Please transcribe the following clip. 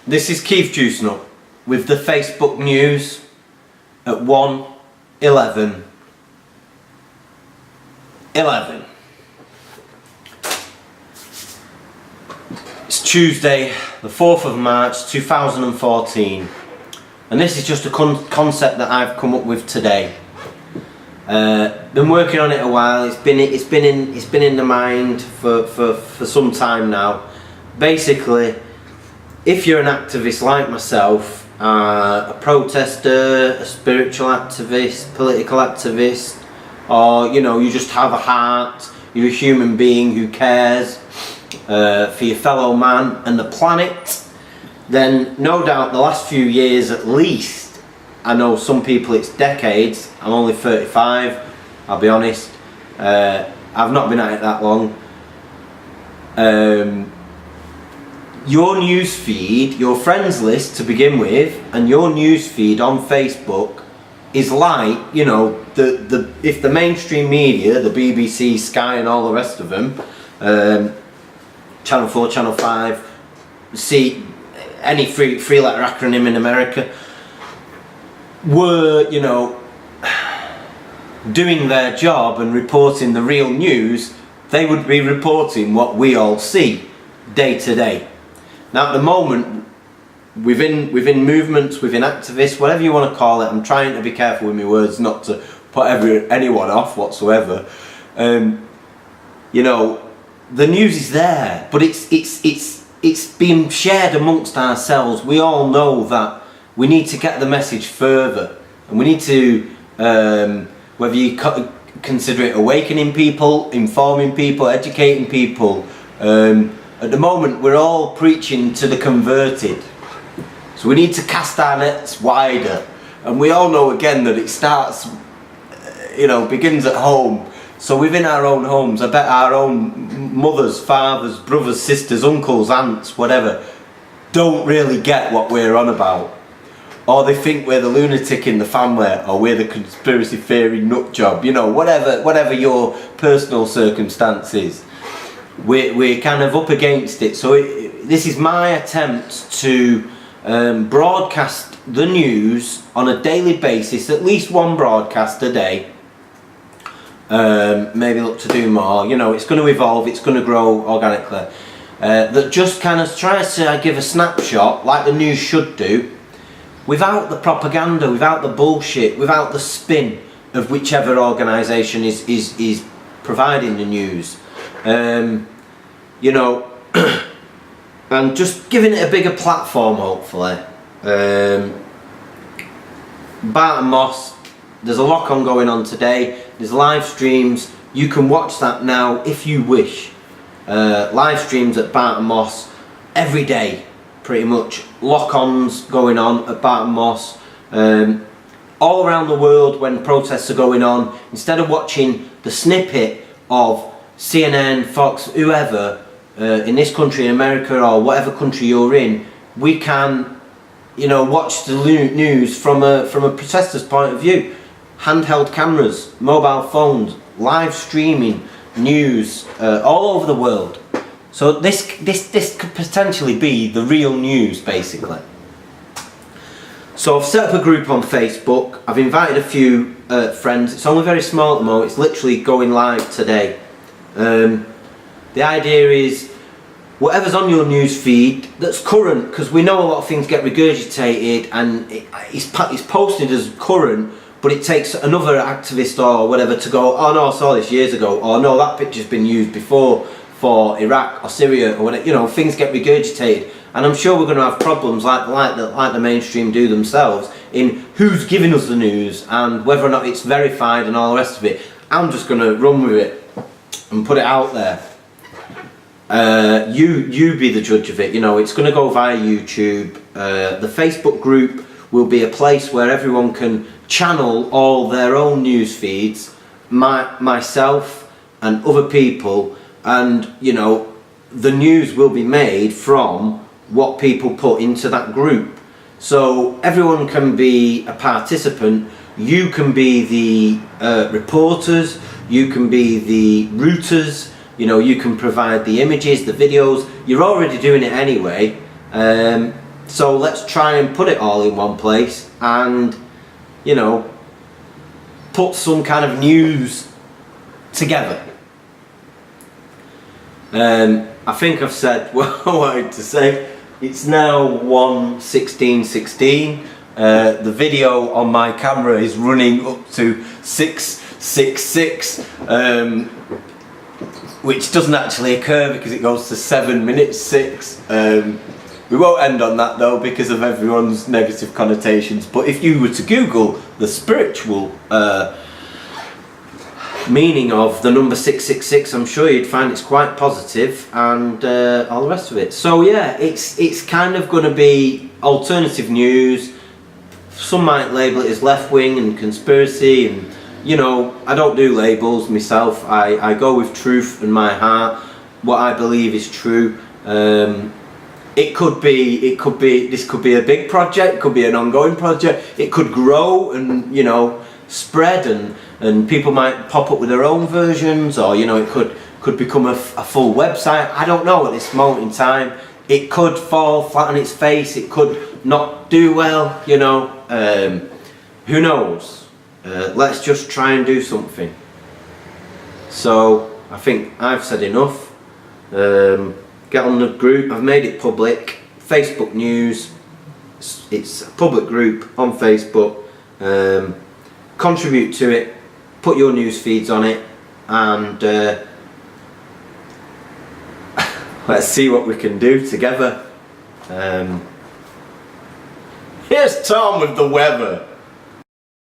This is Keith Juicenut with the Facebook news at 1:11. It's Tuesday, the 4th of March 2014, and this is just a concept that I've come up with today. Been working on it a while. It's been in the mind for some time now. Basically, if you're an activist like myself, a protester, a spiritual activist, political activist, or you just have a heart, you're a human being who cares for your fellow man and the planet, then no doubt the last few years at least, I know some people it's decades, I'm only 35, I'll be honest, I've not been at it that long. Your news feed, your friends list to begin with, and your news feed on Facebook is like, if the mainstream media, the BBC, Sky and all the rest of them, Channel 4, Channel 5, see any three letter acronym in America, were, doing their job and reporting the real news, they would be reporting what we all see day to day. Now at the moment, within movements, within activists, whatever you want to call it, I'm trying to be careful with my words not to put anyone off whatsoever. The news is there, but it's being shared amongst ourselves. We all know that we need to get the message further, and we need to, whether you consider it awakening people, informing people, educating people. At the moment, we're all preaching to the converted. So we need to cast our nets wider. And we all know again that it starts, begins at home. So within our own homes, I bet our own mothers, fathers, brothers, sisters, uncles, aunts, whatever, don't really get what we're on about. Or they think we're the lunatic in the family, or we're the conspiracy theory nut job, whatever your personal circumstance is. We're kind of up against it. So this is my attempt to broadcast the news on a daily basis, at least one broadcast a day. Maybe look to do more. It's going to evolve, it's going to grow organically. That just kind of tries to give a snapshot, like the news should do, without the propaganda, without the bullshit, without the spin of whichever organisation is providing the news. And just giving it a bigger platform, hopefully. Barton Moss, there's a lock-on going on today. There's live streams. You can watch that now if you wish. Live streams at Barton Moss every day, pretty much. Lock-ons going on at Barton Moss. All around the world when protests are going on, instead of watching the snippet of CNN, Fox, whoever, in this country, in America, or whatever country you're in, we can, watch the news from a protester's point of view. Handheld cameras, mobile phones, live streaming news all over the world. So this could potentially be the real news, basically. So I've set up a group on Facebook. I've invited a few friends. It's only very small at the moment. It's literally going live today. The idea is whatever's on your news feed that's current, because we know a lot of things get regurgitated and it's posted as current, but it takes another activist or whatever to go, oh no, I saw this years ago, or no, that picture's been used before for Iraq or Syria or whatever. Things get regurgitated, and I'm sure we're going to have problems like the mainstream do themselves in who's giving us the news and whether or not it's verified and all the rest of it. I'm just going to run with it and put it out there. You be the judge of it. It's going to go via YouTube. The Facebook group will be a place where everyone can channel all their own news feeds, myself and other people, and the news will be made from what people put into that group. So everyone can be a participant. You can be the reporters, you can be the routers, you can provide the images, the videos. You're already doing it anyway. So let's try and put it all in one place and, you know, put some kind of news together. I think I've said what I wanted to say. It's now 1:16:16. The video on my camera is running up to 6:66, which doesn't actually occur because it goes to 7 minutes 6. We won't end on that though because of everyone's negative connotations, but if you were to Google the spiritual meaning of the number 666, I'm sure you'd find it's quite positive and all the rest of it. So yeah, it's kind of going to be alternative news. Some might label it as left-wing and conspiracy, and you know, I don't do labels myself. I go with truth and my heart, what I believe is true. This could be a big project, it could be an ongoing project, it could grow and, you know, spread, and people might pop up with their own versions, or, you know, it could become a full website. I don't know at this moment in time. It could fall flat on its face, it could not do well, you know, who knows. Let's just try and do something. So I think I've said enough. Get on the group. I've made it public. Facebook news. It's a public group on Facebook. Contribute to it. Put your news feeds on it, and let's see what we can do together. Here's Tom with the weather.